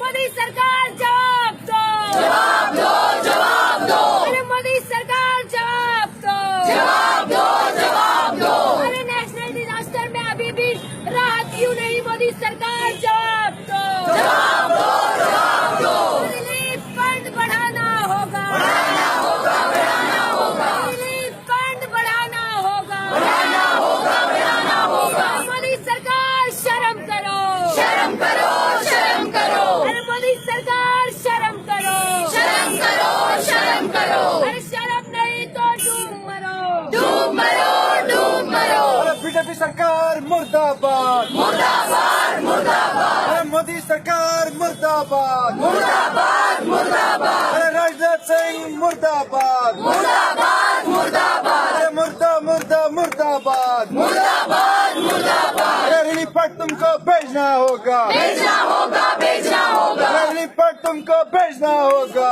मोदी सरकार जवाब दो, जवाब दो, जवाब दो, अरे मोदी सरकार जवाब दो, जवाब दो, जवाब दो। अरे नेशनल डिजास्टर में अभी भी राहत क्यों नहीं? मोदी सरकार जवाब दो, जवाब दो, जवाब दो। रिलीफ फंड बढ़ाना होगा, बढ़ाना होगा, बढ़ाना होगा, रिलीफ फंड बढ़ाना होगा, बढ़ाना होगा, बढ़ाना होगा। मोदी सरकार शर्म करो, शर्म करो, शर्म करो, अरे मोदी सरकार शर्म करो, शर्म करो, शर्म करो। अरे शर्म नहीं तो डूब मरो, डूब मरो, डूब मरो। बीजेपी सरकार मुर्दाबाद, मुर्दाबाद, मुर्दाबाद, अरे मोदी सरकार मुर्दाबाद, मुर्दाबाद, मुर्दाबाद, अरे राजनाथ सिंह मुर्दाबाद, मुर्दाबाद, मुर्दाबाद, अरे मुर्दाबाद, मुर्दाबाद, मुर्दाबाद। अरे रिलीफ फंड तुमको भेजना होगा, भेजना होगा, भेजना होगा। अरे रिलीफ फंड तुमको भेजना होगा।